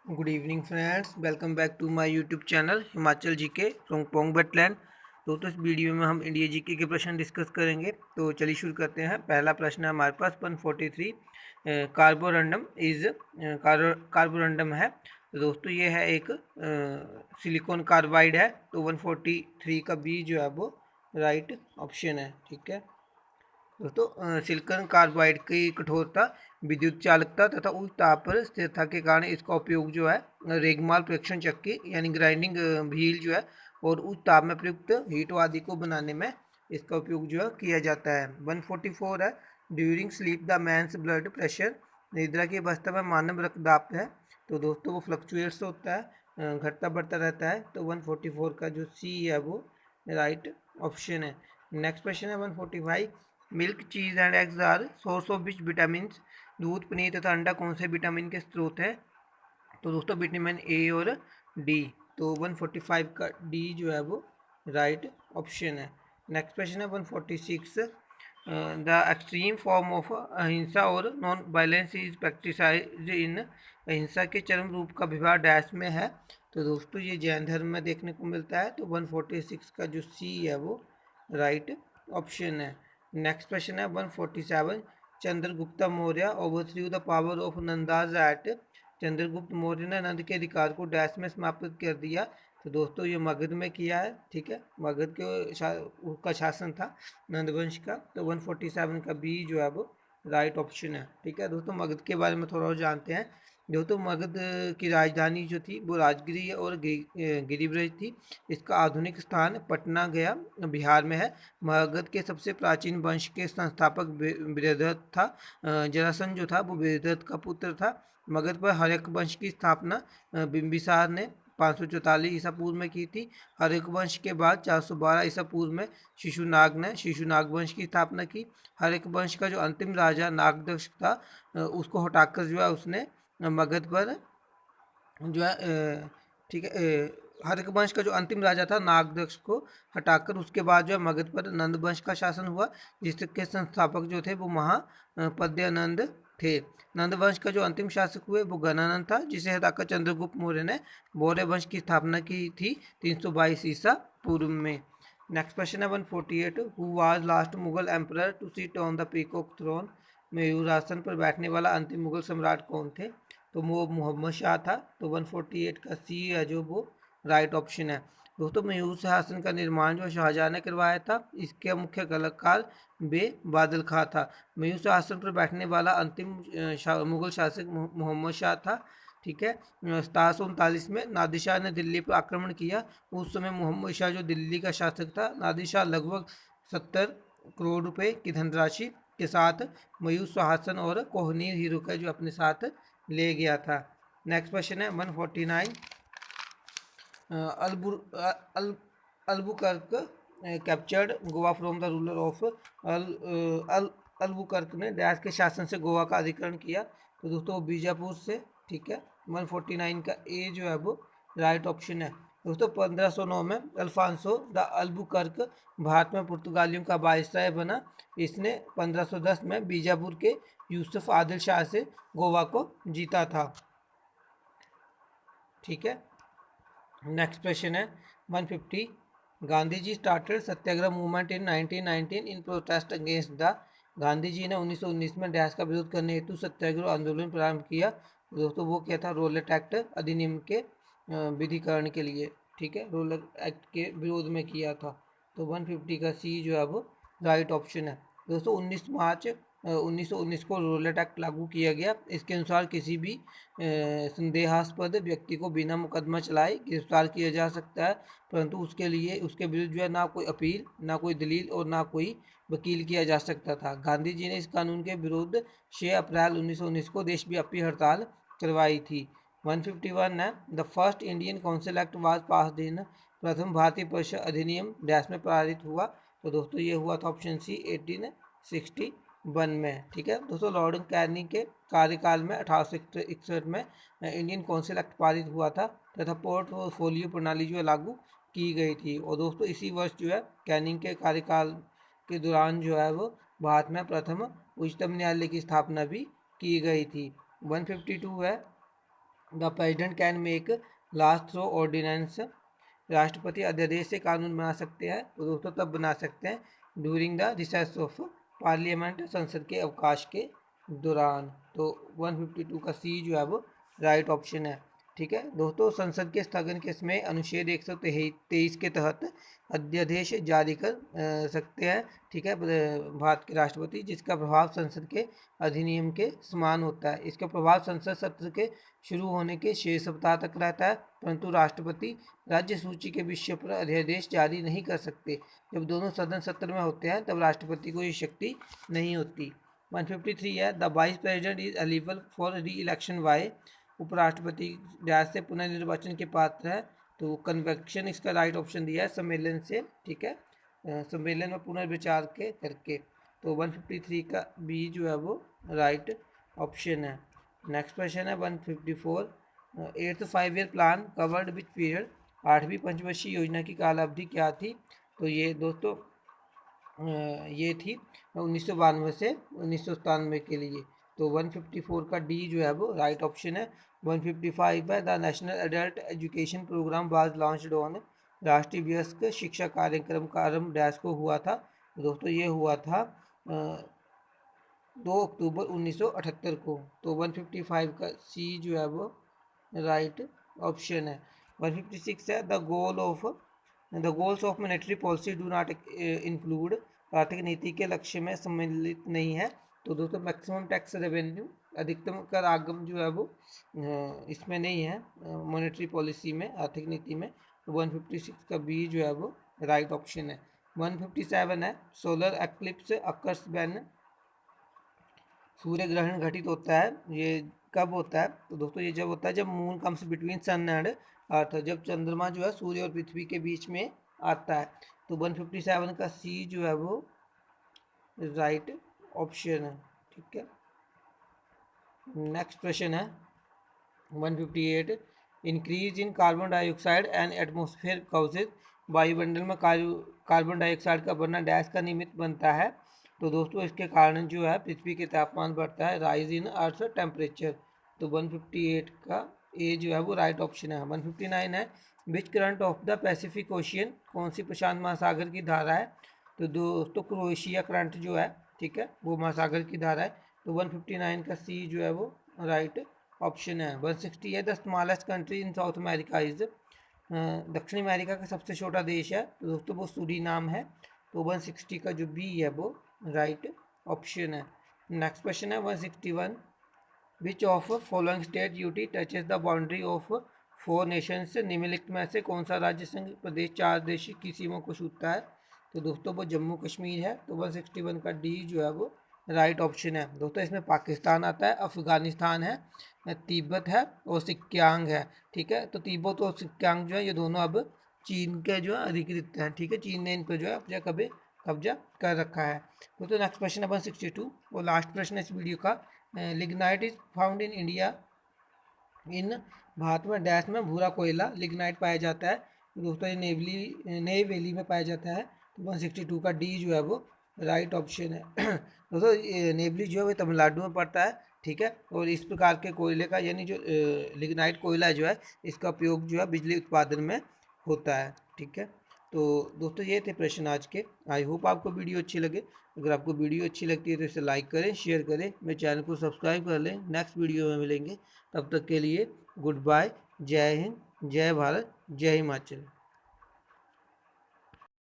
Good evening friends, welcome back to my YouTube channel Himachal GK from Pong wetland. दोस्तों, इस video में हम India GK के प्रश्न डिस्कस करेंगे। तो चलिए शुरू करते हैं। पहला प्रश्न है हमारे पास 143। कार्बोरंडम इज कार्बोरंडम है। तो दोस्तों ये है एक सिलिकॉन कार्बाइड है। तो 143 का बी जो है वो राइट ऑप्शन है। ठीक है दोस्तों, सिलिकॉन कार्बाइड की कठोरता, विद्युत चालकता तथा उच्च ताप पर स्थिरता के कारण इसका उपयोग जो है रेगमाल प्रेक्षण चक्की यानी ग्राइंडिंग व्हील जो है और उच्च ताप में प्रयुक्त हीट आदि को बनाने में इसका उपयोग जो है किया जाता है। 144 है। During sleep the man's blood pressure, निद्रा की अवस्था में मानव रक्तदाब है। तो दोस्तों वो फ्लक्चुएट्स होता है, घटता बढ़ता रहता है। तो 144 का जो सी है वो राइट ऑप्शन है। नेक्स्ट क्वेश्चन है 145। Milk, cheese and eggs are source of which vitamin. दूध, पनीर तथा अंडा कौन से विटामिन के स्रोत है? तो दोस्तों विटामिन ए और डी। तो 145 का डी जो है वो राइट ऑप्शन है। नेक्स्ट क्वेश्चन है 146। द एक्सट्रीम फॉर्म ऑफ अहिंसा और नॉन वायलेंस इज प्रैक्टिसाइज्ड इन। अहिंसा के चरम रूप का विवाह डैश में है। तो दोस्तों ये जैन धर्म में देखने को मिलता है। तो 146 का जो सी है वो राइट ऑप्शन है। नेक्स्ट क्वेश्चन है 147। Chandragupta Maurya overthrew the power of Nandas एट। चंद्रगुप्त मौर्य ने नंद के अधिकार को डैश में समाप्त कर दिया। तो दोस्तों ये मगध में किया है। ठीक है, मगध का शासन था नंद वंश का। तो 147 का बी जो है वो राइट ऑप्शन है। ठीक है दोस्तों, मगध के बारे में थोड़ा और जानते हैं। दोस्तों मगध की राजधानी जो थी वो राजगिरी और गिरिब्रज थी। इसका आधुनिक स्थान पटना गया बिहार में है। मगध के सबसे प्राचीन वंश के संस्थापक बृहद्रथ था। जरासंध जो था वो बृहद्रथ का पुत्र था। मगध पर हर्यक वंश की स्थापना बिंबिसार ने 544 ईसा पूर्व में की थी। हर्यक वंश के बाद 412 ईसा पूर्व में शिशुनाग ने शिशुनाग वंश की स्थापना की। हर्यक वंश का जो अंतिम राजा नागदक्ष था, उसको हटाकर जो है उसने मगध पर जो है ठीक है हर्यक वंश का जो अंतिम राजा था नागदक्ष को हटाकर उसके बाद जो है मगध पर नंद वंश का शासन हुआ, जिसके संस्थापक जो थे वो महापद्यानंद थे। नंद वंश का जो अंतिम शासक हुए वो गणानंद था, जिसे हटाकर चंद्रगुप्त मौर्य ने मौर्य वंश की स्थापना की थी 322 ईसा पूर्व में। नेक्स्ट क्वेश्चन है 148। Who was last Mughal emperor to sit on the peacock throne. मयूर आसन पर बैठने वाला अंतिम मुगल सम्राट कौन थे? तो वो मोहम्मद शाह था। तो 148 का सी है जो वो राइट ऑप्शन है। दोस्तों मयूर सिंहासन का निर्माण जो शाहजहाँ ने करवाया था। इसके मुख्य कलाकार बे बादल खां था। मयूर सिंहासन पर बैठने वाला अंतिम मुगल शासक मोहम्मद शाह था। ठीक है, 1739 में नादिर शाह ने दिल्ली पर आक्रमण किया। उस समय मोहम्मद शाह जो दिल्ली का शासक था, नादिर शाह लगभग 70 करोड़ रुपए की धनराशि के साथ मयूर सिंहासन और कोहनीर हीरो का जो अपने साथ ले गया था। नेक्स्ट क्वेश्चन है 149। Albuquerque captured Goa from the ruler of Albuquerque ने डैश के शासन से गोवा का अधिग्रहण किया। तो दोस्तों बीजापुर से। ठीक है, 149 का ए जो है वो राइट ऑप्शन है। दोस्तों 1509 में अल्फांसो द अल्बुकर्क भारत में पुर्तगालियों का वायसराय बना। इसने 1510 में बीजापुर के यूसुफ आदिल शाह से गोवा को जीता था। ठीक है, नेक्स्ट क्वेश्चन है 150। Gandhi ji started satyagraha movement in 1919 in protest against the. Gandhi ji ने 1919 में डैश का विरोध करने हेतु सत्याग्रह आंदोलन प्रारंभ किया। दोस्तों वो क्या था? रोलेट एक्ट अधिनियम के विधिकरण के लिए। ठीक है, रोलेट एक्ट के विरोध में किया था। तो 150 का सी जो है वो राइट ऑप्शन है। दोस्तों 19 मार्च 1919 को रोलेट एक्ट लागू किया गया। इसके अनुसार किसी भी संदेहास्पद व्यक्ति को बिना मुकदमा चलाए गिरफ्तार किया जा सकता है, परंतु उसके लिए उसके विरुद्ध जो है ना कोई अपील, ना कोई दलील और ना कोई वकील किया जा सकता था। गांधी जी ने इस कानून के विरुद्ध 6 अप्रैल 1919 को देशव्यापी हड़ताल करवाई थी। 151 है। The first Indian council act was passed in. प्रथम भारतीय परिषद अधिनियम डैश में पारित हुआ। तो दोस्तों ये हुआ था ऑप्शन सी 1861 में। ठीक है दोस्तों, लॉर्ड कैनी के कार्यकाल में 1861 में इंडियन काउंसिल एक्ट पारित हुआ था तथा पोर्टफोलियो प्रणाली जो है लागू की गई थी। और दोस्तों इसी वर्ष जो है कैनिंग के कार्यकाल के दौरान जो है वो भारत में प्रथम उच्चतम न्यायालय की स्थापना भी की गई थी। 152 है। The president can make laws through ordinance, राष्ट्रपति अध्यादेश से कानून बना सकते हैं, तो दोस्तों तब बना सकते हैं during the recess of parliament, संसद के अवकाश के दौरान। तो 152 का सी जो है वो राइट ऑप्शन है। ठीक है दोस्तों, संसद के स्थगन के समय अनुच्छेद 123 के तहत अध्यादेश जारी कर सकते हैं। ठीक है, भारत के राष्ट्रपति, जिसका प्रभाव संसद के अधिनियम के समान होता है। इसका प्रभाव संसद सत्र के शुरू होने के 6 सप्ताह तक रहता है, परंतु राष्ट्रपति राज्य सूची के विषय पर अध्यादेश जारी नहीं कर सकते। जब दोनों सदन सत्र में होते हैं तब राष्ट्रपति को ये शक्ति नहीं होती। 153 है, the vice president is eligible for re election Y, उपराष्ट्रपति डैश से पुनर्निर्वाचन के पात्र है, तो कन्वेक्शन इसका राइट ऑप्शन दिया है, सम्मेलन से। ठीक है, सम्मेलन में पुनर्विचार के करके। तो 153 का बी जो है वो राइट ऑप्शन है। नेक्स्ट क्वेश्चन है 154, 8th 5 year plan covered which period, 8वीं पंचवर्षीय योजना की काल अवधि क्या थी? तो ये दोस्तों ये थी 1992 से 1997 के लिए। तो 154 का डी जो है वो राइट ऑप्शन है। 155 है, the national adult education programme was launched on, राष्ट्रीय वयस्क शिक्षा कार्यक्रम का आरंभ डैश को हुआ था? दोस्तों ये हुआ था 2 अक्टूबर 1978 को। तो 155 का सी जो है वो राइट ऑप्शन है। 156 है, the goals of monetary policy do not include, आर्थिक नीति के लक्ष्य में सम्मिलित नहीं है। तो दोस्तों मैक्सिमम टैक्स रेवेन्यू, अधिकतम कर आगम जो है वो इसमें नहीं है, मॉनेटरी पॉलिसी में, आर्थिक नीति में। तो 156 का बी जो है वो राइट ऑप्शन है। 157 है, सोलर एक्लिप्स अकर्स व्हेन, सूर्य ग्रहण घटित होता है, ये कब होता है? तो दोस्तों ये जब होता है जब moon comes between sun and earth, जब चंद्रमा जो है सूर्य और पृथ्वी के बीच में आता है। तो 157 का सी जो है वो राइट ऑप्शन है। ठीक है, नेक्स्ट क्वेश्चन है 158, increase in carbon dioxide and atmosphere causes, वायुमंडल में कार्बन डाइऑक्साइड का बढ़ना डैश का निमित्त बनता है? तो दोस्तों इसके कारण जो है पृथ्वी के तापमान बढ़ता है, राइज इन अर्थ टेम्परेचर। तो 158 का ए जो है वो राइट ऑप्शन है। 159 है, विच current of the Pacific ocean, कौन सी प्रशांत महासागर की धारा है? तो दोस्तों क्रोएशिया करंट जो है, ठीक है, वो महासागर की धारा है। तो 159 का सी जो है वो राइट ऑप्शन है। 160 है, the smallest country in south America is, दक्षिण अमेरिका का सबसे छोटा देश है, तो दोस्तों वो सूरीनाम है। तो 160 का जो बी है वो राइट ऑप्शन है। नेक्स्ट क्वेश्चन है 161, which of following state UT touches the boundary of 4 Nations, निम्नलिखित में से कौन सा राज्य संघ प्रदेश 4 देश की सीमा को छूता है? तो दोस्तों वो जम्मू कश्मीर है। तो 161 का डी जो है वो राइट ऑप्शन है। दोस्तों इसमें पाकिस्तान आता है, अफगानिस्तान है, तिब्बत है और सिक्यांग है। ठीक है, तो तिब्बत और सिक्यांग जो है ये दोनों अब चीन के जो है अधिकृत हैं। ठीक है, चीन ने इन पर जो है कब्जा कर रखा है। तो नेक्स्ट क्वेश्चन है 162 और लास्ट प्रश्न है इस वीडियो का, lignite is found in India in, Bharat में डैश में भूरा कोयला लिग्नाइट पाया जाता है? दोस्तों ये नई वैली में पाया जाता है। तो 162 का डी जो है वो राइट ऑप्शन है। दोस्तों नेवली जो है वो तमिलनाडु में पड़ता है। ठीक है, और इस प्रकार के कोयले का यानी जो लिग्नाइट कोयला जो है इसका उपयोग जो है बिजली उत्पादन में होता है। ठीक है, तो दोस्तों ये थे प्रश्न आज के। आई होप आपको वीडियो अच्छी लगे। अगर आपको वीडियो अच्छी लगती है तो इसे लाइक करें, शेयर करें, मेरे चैनल को सब्सक्राइब कर लें। नेक्स्ट वीडियो में मिलेंगे, तब तक के लिए गुड बाय, जय हिंद, जय भारत, जय हिमाचल।